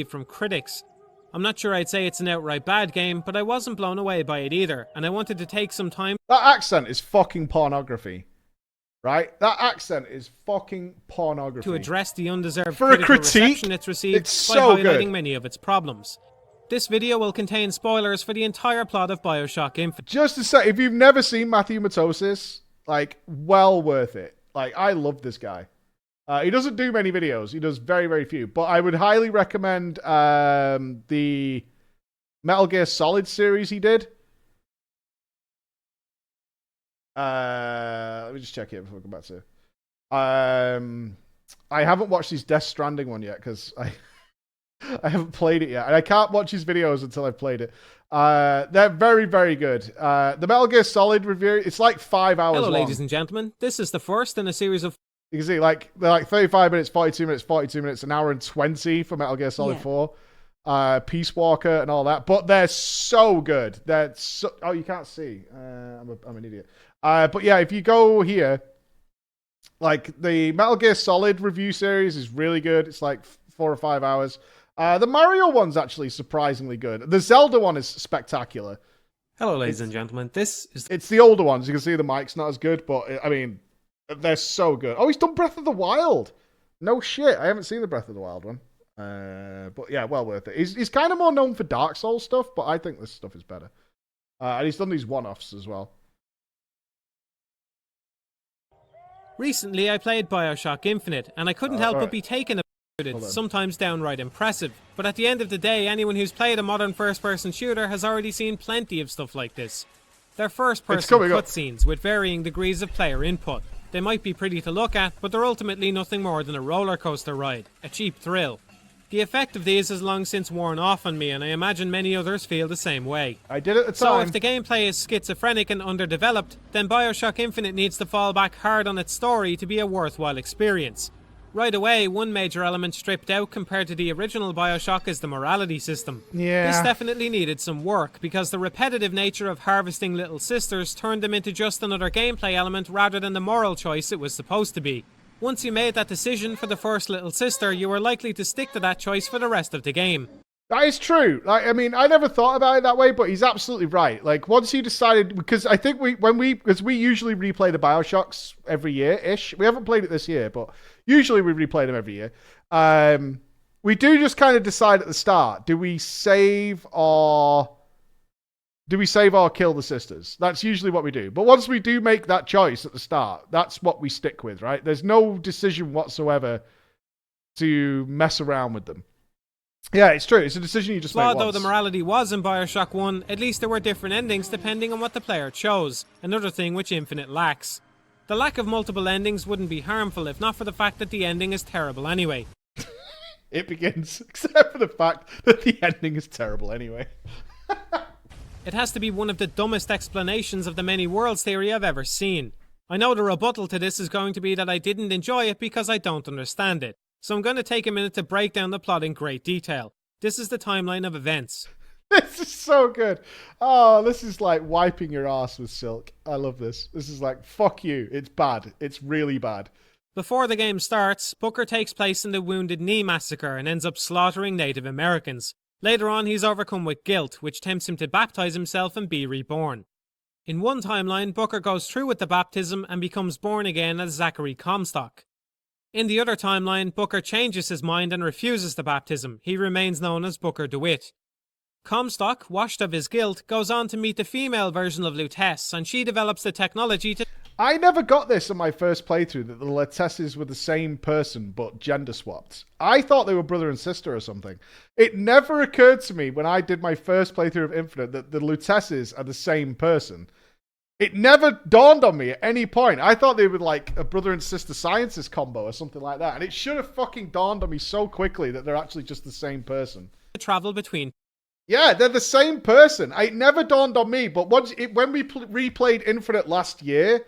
from critics. I'm not sure I'd say it's an outright bad game, but I wasn't blown away by it either, and I wanted to take some time. That accent is fucking pornography. Right? That accent is fucking pornography. To address the undeserved For a critical critique, reception it's received it's by so highlighting good. many of its problems. This video will contain spoilers for the entire plot of BioShock Infinite. Just to say, if you've never seen MatthewMatosis, like, well worth it. Like, I love this guy. He doesn't do many videos. He does very, very few. But I would highly recommend the Metal Gear Solid series he did. Let me just check it before I come back to it. I haven't watched his Death Stranding one yet because I haven't played it yet. And I can't watch his videos until I've played it. They're very, very good. The Metal Gear Solid review, it's like 5 hours long. Hello, ladies and gentlemen. This is the first in a series of... You can see, like, they're like 35 minutes, 42 minutes, 42 minutes, an hour and 20 for Metal Gear Solid 4. Peace Walker and all that. But they're so good. They're so... Oh, you can't see. I'm an idiot. But yeah, if you go here, like, the Metal Gear Solid review series is really good. It's like 4 or 5 hours. The Mario one's actually surprisingly good. The Zelda one is spectacular. Hello, ladies and gentlemen. This is... It's the older ones. You can see the mic's not as good, but, I mean... They're so good. Oh, he's done Breath of the Wild. No shit. I haven't seen the Breath of the Wild one. But yeah, well worth it. He's kind of more known for Dark Souls stuff, but I think this stuff is better. And he's done these one-offs as well. Recently, I played BioShock Infinite, and I couldn't help but be taken about it. Sometimes downright impressive. But at the end of the day, anyone who's played a modern first-person shooter has already seen plenty of stuff like this. They're first-person cutscenes with varying degrees of player input. They might be pretty to look at, but they're ultimately nothing more than a roller coaster ride, a cheap thrill. The effect of these has long since worn off on me, and I imagine many others feel the same way. I did at the time. So if the gameplay is schizophrenic and underdeveloped, then BioShock Infinite needs to fall back hard on its story to be a worthwhile experience. Right away, one major element stripped out compared to the original BioShock is the morality system. Yeah. This definitely needed some work, because the repetitive nature of harvesting little sisters turned them into just another gameplay element rather than the moral choice it was supposed to be. Once you made that decision for the first little sister, you were likely to stick to that choice for the rest of the game. That is true. Like, I mean, I never thought about it that way, but he's absolutely right. Like, once you decided, because I think because we usually replay the BioShocks every year-ish. We haven't played it this year, but usually we replay them every year. We do just kind of decide at the start, do we save or kill the sisters? That's usually what we do. But once we do make that choice at the start, that's what we stick with, right? There's no decision whatsoever to mess around with them. Yeah, it's true. It's a decision you just make once. Though the morality was in BioShock 1, at least there were different endings depending on what the player chose, another thing which Infinite lacks. The lack of multiple endings wouldn't be harmful if not for the fact that the ending is terrible anyway. It begins, except for the fact that the ending is terrible anyway. It has to be one of the dumbest explanations of the many worlds theory I've ever seen. I know the rebuttal to this is going to be that I didn't enjoy it because I don't understand it. So I'm going to take a minute to break down the plot in great detail. This is the timeline of events. This is so good. Oh, this is like wiping your ass with silk. I love this. This is like, fuck you. It's bad. It's really bad. Before the game starts, Booker takes place in the Wounded Knee Massacre and ends up slaughtering Native Americans. Later on, he's overcome with guilt, which tempts him to baptize himself and be reborn. In one timeline, Booker goes through with the baptism and becomes born again as Zachary Comstock. In the other timeline, Booker changes his mind and refuses the baptism. He remains known as Booker DeWitt. Comstock, washed of his guilt, goes on to meet the female version of Lutece, and she develops the technology to... I never got this on my first playthrough, that the Luteces were the same person, but gender swapped. I thought they were brother and sister or something. It never occurred to me when I did my first playthrough of Infinite that the Luteces are the same person. It never dawned on me at any point. I thought they were like a brother and sister scientist combo or something like that. And it should have fucking dawned on me so quickly that they're actually just the same person. Travel between... Yeah, they're the same person. It never dawned on me, but when we replayed Infinite last year,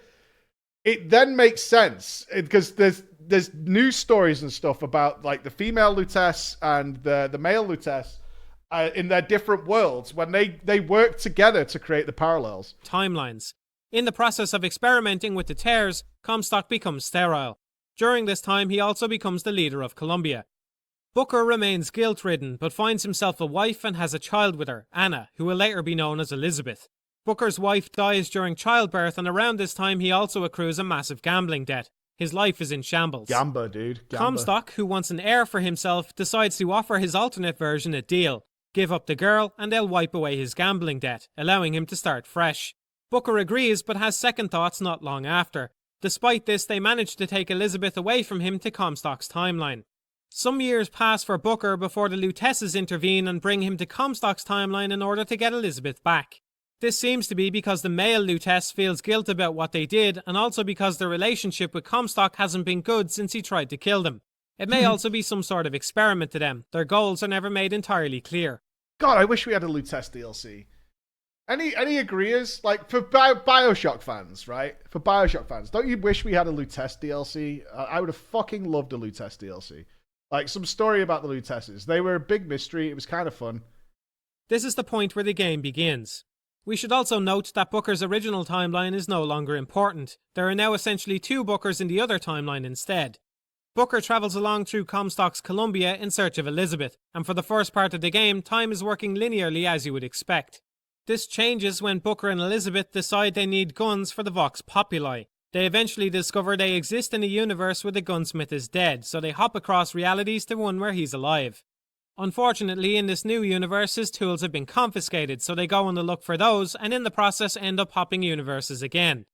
it then makes sense. Because there's news stories and stuff about like the female Lutece and the male Lutece in their different worlds when they work together to create the parallels. Timelines. In the process of experimenting with the tears, Comstock becomes sterile. During this time, he also becomes the leader of Columbia. Booker remains guilt-ridden, but finds himself a wife and has a child with her, Anna, who will later be known as Elizabeth. Booker's wife dies during childbirth, and around this time he also accrues a massive gambling debt. His life is in shambles. Gamba, dude. Gamba. Comstock, who wants an heir for himself, decides to offer his alternate version a deal. Give up the girl, and they'll wipe away his gambling debt, allowing him to start fresh. Booker agrees, but has second thoughts not long after. Despite this, they manage to take Elizabeth away from him to Comstock's timeline. Some years pass for Booker before the Lutesses intervene and bring him to Comstock's timeline in order to get Elizabeth back. This seems to be because the male Lutess feels guilt about what they did, and also because their relationship with Comstock hasn't been good since he tried to kill them. It may also be some sort of experiment to them. Their goals are never made entirely clear. God, I wish we had a Lutess DLC. Any agreeers? Like, for BioShock fans, right? For BioShock fans, don't you wish we had a Lutess DLC? I would have fucking loved a Lutess DLC. Like, some story about the Lutesses. They were a big mystery. It was kind of fun. This is the point where the game begins. We should also note that Booker's original timeline is no longer important. There are now essentially two Bookers in the other timeline instead. Booker travels along through Comstock's Columbia in search of Elizabeth, and for the first part of the game, time is working linearly as you would expect. This changes when Booker and Elizabeth decide they need guns for the Vox Populi. They eventually discover they exist in a universe where the gunsmith is dead, so they hop across realities to one where he's alive. Unfortunately, in this new universe, his tools have been confiscated, so they go on the look for those, and in the process end up hopping universes again.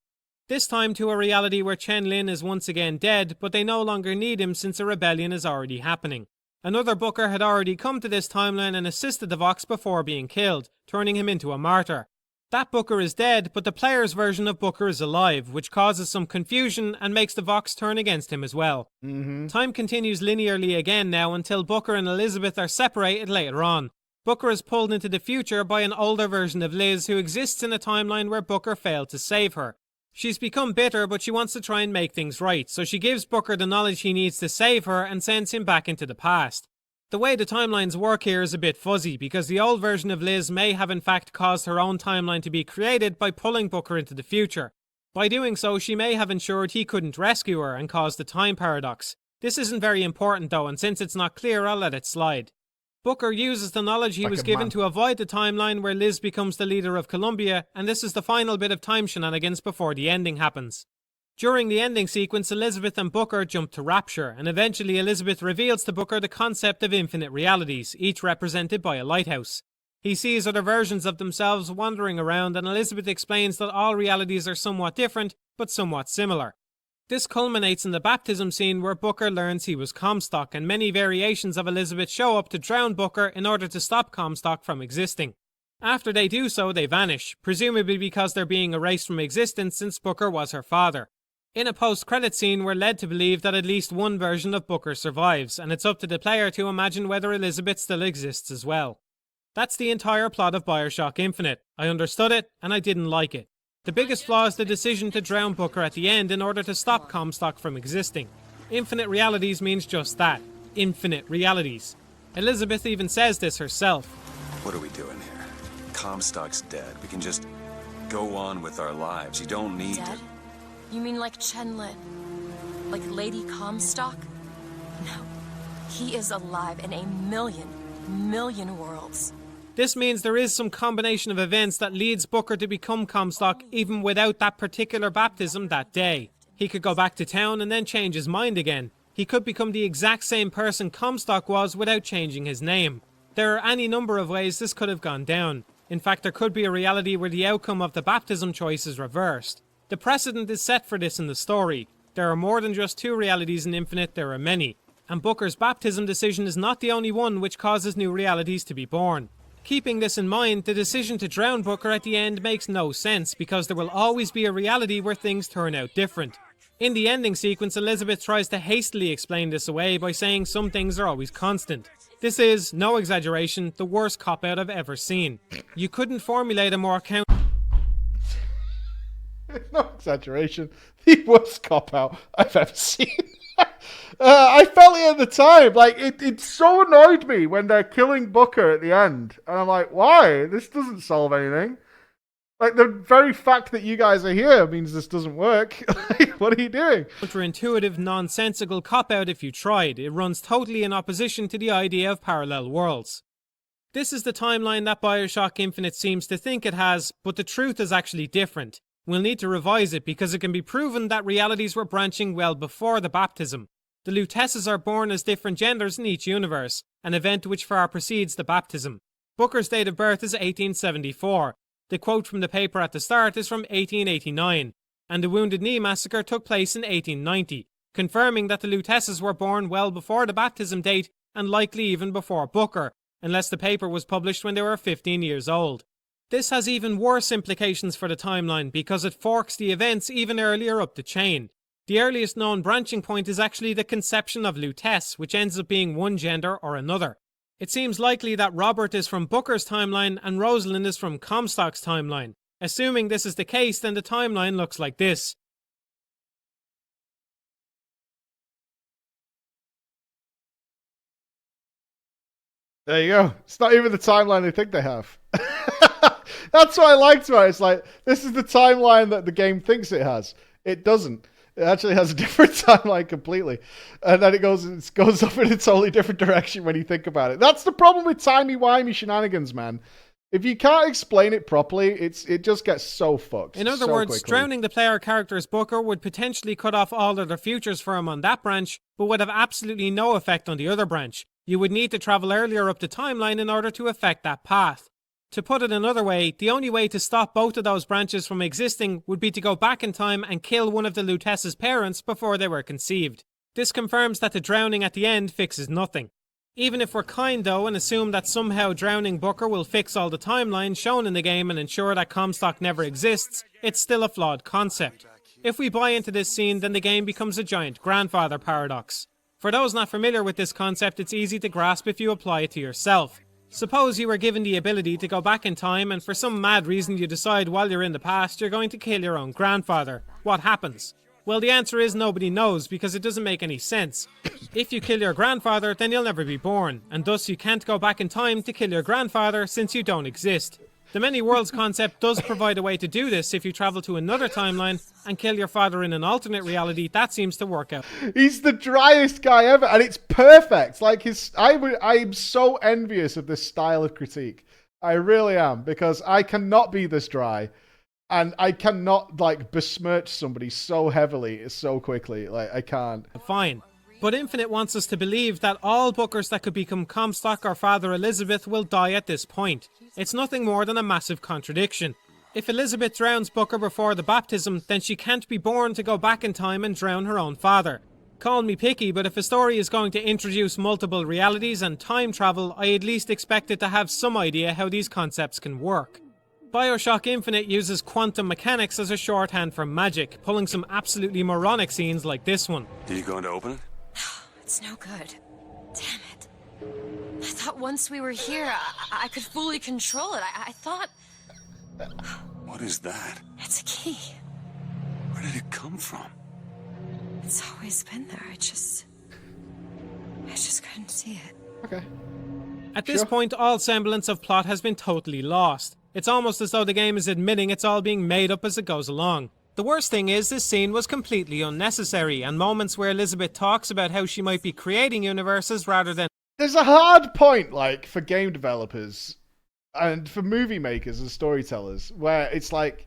This time to a reality where Chen Lin is once again dead, but they no longer need him since a rebellion is already happening. Another Booker had already come to this timeline and assisted the Vox before being killed, turning him into a martyr. That Booker is dead, but the player's version of Booker is alive, which causes some confusion and makes the Vox turn against him as well. Time continues linearly again now until Booker and Elizabeth are separated later on. Booker is pulled into the future by an older version of Liz who exists in a timeline where Booker failed to save her. She's become bitter, but she wants to try and make things right, so she gives Booker the knowledge he needs to save her and sends him back into the past. The way the timelines work here is a bit fuzzy, because the old version of Liz may have in fact caused her own timeline to be created by pulling Booker into the future. By doing so, she may have ensured he couldn't rescue her and caused the time paradox. This isn't very important though, and since it's not clear, I'll let it slide. Booker uses the knowledge he was given to avoid the timeline where Liz becomes the leader of Columbia, and this is the final bit of time shenanigans before the ending happens. During the ending sequence, Elizabeth and Booker jump to Rapture, and eventually Elizabeth reveals to Booker the concept of infinite realities, each represented by a lighthouse. He sees other versions of themselves wandering around, and Elizabeth explains that all realities are somewhat different, but somewhat similar. This culminates in the baptism scene where Booker learns he was Comstock, and many variations of Elizabeth show up to drown Booker in order to stop Comstock from existing. After they do so, they vanish, presumably because they're being erased from existence since Booker was her father. In a post-credit scene, we're led to believe that at least one version of Booker survives, and it's up to the player to imagine whether Elizabeth still exists as well. That's the entire plot of BioShock Infinite. I understood it, and I didn't like it. The biggest flaw is the decision to drown Booker at the end in order to stop Comstock from existing. Infinite realities means just that. Infinite realities. Elizabeth even says this herself. What are we doing here? Comstock's dead. We can just go on with our lives. You don't need Dead? to... You mean like Chen Lin? Like Lady Comstock? No. He is alive in a million worlds. This means there is some combination of events that leads Booker to become Comstock even without that particular baptism that day. He could go back to town and then change his mind again. He could become the exact same person Comstock was without changing his name. There are any number of ways this could have gone down. In fact, there could be a reality where the outcome of the baptism choice is reversed. The precedent is set for this in the story. There are more than just two realities in Infinite, there are many. And Booker's baptism decision is not the only one which causes new realities to be born. Keeping this in mind, the decision to drown Booker at the end makes no sense because there will always be a reality where things turn out different. In the ending sequence, Elizabeth tries to hastily explain this away by saying some things are always constant. This is, no exaggeration, the worst cop-out I've ever seen. You couldn't formulate a more No exaggeration. The worst cop-out I've ever seen. I felt it at the time. Like, it so annoyed me when they're killing Booker at the end. And I'm like, why? This doesn't solve anything. Like, the very fact that you guys are here means this doesn't work. Like, what are you doing? Counterintuitive, nonsensical cop-out if you tried. It runs totally in opposition to the idea of parallel worlds. This is the timeline that BioShock Infinite seems to think it has, but the truth is actually different. We'll need to revise it because it can be proven that realities were branching well before the baptism. The Lutesses are born as different genders in each universe, an event which far precedes the baptism. Booker's date of birth is 1874. The quote from the paper at the start is from 1889, and the Wounded Knee massacre took place in 1890, confirming that the Lutesses were born well before the baptism date and likely even before Booker, unless the paper was published when they were 15 years old. This has even worse implications for the timeline because it forks the events even earlier up the chain. The earliest known branching point is actually the conception of Lutece, which ends up being one gender or another. It seems likely that Robert is from Booker's timeline and Rosalind is from Comstock's timeline. Assuming this is the case, then the timeline looks like this. There you go. It's not even the timeline they think they have. That's what I liked about it. It's like, this is the timeline that the game thinks it has. It doesn't. It actually has a different timeline completely. And then it goes off in a totally different direction when you think about it. That's the problem with timey-wimey shenanigans, man. If you can't explain it properly, it just gets so fucked. In other so words, quickly. drowning the player character's Booker would potentially cut off all other futures for him on that branch, but would have absolutely no effect on the other branch. You would need to travel earlier up the timeline in order to affect that path. To put it another way, the only way to stop both of those branches from existing would be to go back in time and kill one of the Lutece's parents before they were conceived. This confirms that the drowning at the end fixes nothing. Even if we're kind though and assume that somehow drowning Booker will fix all the timelines shown in the game and ensure that Comstock never exists, it's still a flawed concept. If we buy into this scene, then the game becomes a giant grandfather paradox. For those not familiar with this concept, it's easy to grasp if you apply it to yourself. Suppose you were given the ability to go back in time and for some mad reason you decide while you're in the past you're going to kill your own grandfather. What happens? Well, the answer is nobody knows because it doesn't make any sense. If you kill your grandfather, then you'll never be born, and thus you can't go back in time to kill your grandfather since you don't exist. The many worlds concept does provide a way to do this if you travel to another timeline and kill your father in an alternate reality. That seems to work out. He's the driest guy ever, and it's perfect. Like I'm so envious of this style of critique. I really am, because I cannot be this dry, and I cannot like besmirch somebody so heavily, so quickly. Like I can't. Fine. But Infinite wants us to believe that all Bookers that could become Comstock or Father Elizabeth will die at this point. It's nothing more than a massive contradiction. If Elizabeth drowns Booker before the baptism, then she can't be born to go back in time and drown her own father. Call me picky, but if a story is going to introduce multiple realities and time travel, I at least expect it to have some idea how these concepts can work. BioShock Infinite uses quantum mechanics as a shorthand for magic, pulling some absolutely moronic scenes like this one. Are you going to open it? It's no good. Damn it. I thought once we were here, I could fully control it. I thought... What is that? It's a key. Where did it come from? It's always been there. I just couldn't see it. Okay. At this point, all semblance of plot has been totally lost. It's almost as though the game is admitting it's all being made up as it goes along. The worst thing is, this scene was completely unnecessary, and moments where Elizabeth talks about how she might be creating universes rather than... There's a hard point, like, for game developers and for movie makers and storytellers, where it's like,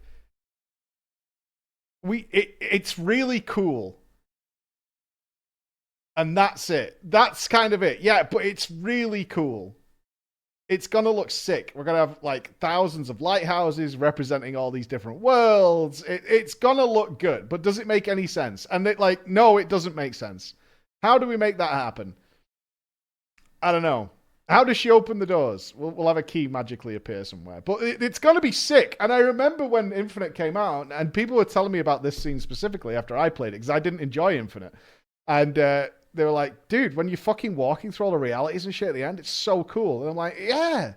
it's really cool. And that's it. That's kind of it. Yeah, but it's really cool. It's gonna look sick. We're gonna have like thousands of lighthouses representing all these different worlds. It's gonna look good, but does it make any sense? And no, it doesn't make sense. How do we make that happen? I don't know. How does she open the doors? We'll have a key magically appear somewhere. But it's gonna be sick. And I remember when Infinite came out, and people were telling me about this scene specifically after I played it, because I didn't enjoy Infinite. And they were like, dude, when you're fucking walking through all the realities and shit at the end, it's so cool. And I'm like, yeah,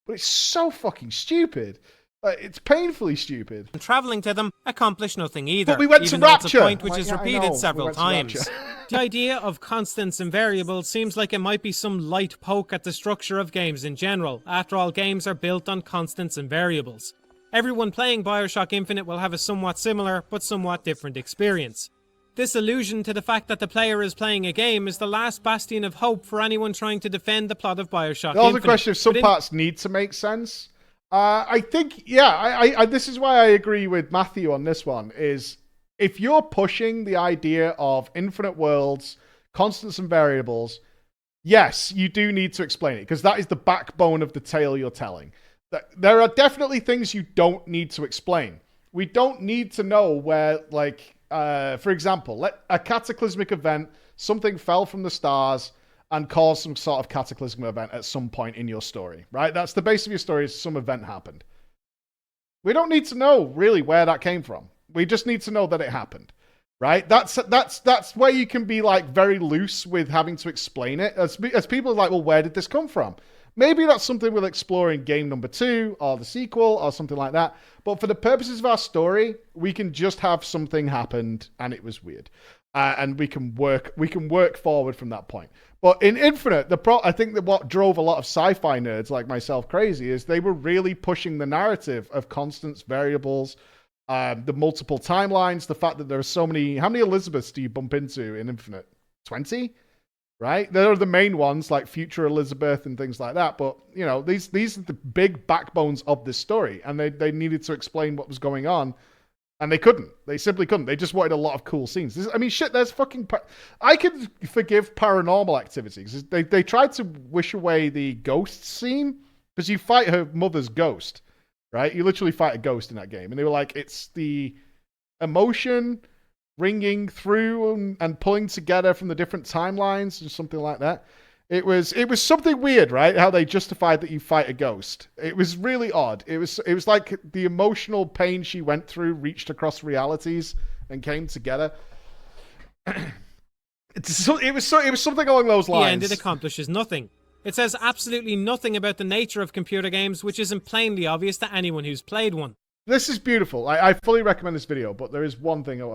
but it's so fucking stupid. It's painfully stupid. Traveling to them accomplished nothing either. But we went even to Rapture! It's a point which is Yeah, repeated several times. Rapture. The idea of constants and variables seems like it might be some light poke at the structure of games in general. After all, games are built on constants and variables. Everyone playing BioShock Infinite will have a somewhat similar, but somewhat different experience. This allusion to the fact that the player is playing a game is the last bastion of hope for anyone trying to defend the plot of BioShock Infinite. The question if some parts need to make sense. I think, yeah, I this is why I agree with Matthew on this one, is if you're pushing the idea of infinite worlds, constants and variables, yes, you do need to explain it, because that is the backbone of the tale you're telling. There are definitely things you don't need to explain. We don't need to know where, like, for example, a cataclysmic event, something fell from the stars and caused some sort of cataclysmic event at some point in your story, right? That's the base of your story, is some event happened. We don't need to know really where that came from. We just need to know that it happened, right? That's where you can be like very loose with having to explain it. As people are like, well, where did this come from? Maybe that's something we'll explore in game number 2 or the sequel or something like that. But for the purposes of our story, we can just have something happened and it was weird. And we can work forward from that point. But in Infinite, I think that what drove a lot of sci-fi nerds like myself crazy is they were really pushing the narrative of constants, variables, the multiple timelines, the fact that there are so many. How many Elizabeths do you bump into in Infinite? 20? Right? They're the main ones, like future Elizabeth and things like that. But, you know, these are the big backbones of this story. And they needed to explain what was going on. And they couldn't. They simply couldn't. They just wanted a lot of cool scenes. There's fucking... I could forgive Paranormal Activity, because they tried to wish away the ghost scene, because you fight her mother's ghost, right? You literally fight a ghost in that game. And they were like, it's the emotion ringing through and pulling together from the different timelines or something like that. It was something weird, right? How they justified that you fight a ghost. It was really odd. It was like the emotional pain she went through reached across realities and came together. It was something along those lines. And it accomplishes nothing. It says absolutely nothing about the nature of computer games, which isn't plainly obvious to anyone who's played one. This is beautiful. I fully recommend this video, but there is one thing I want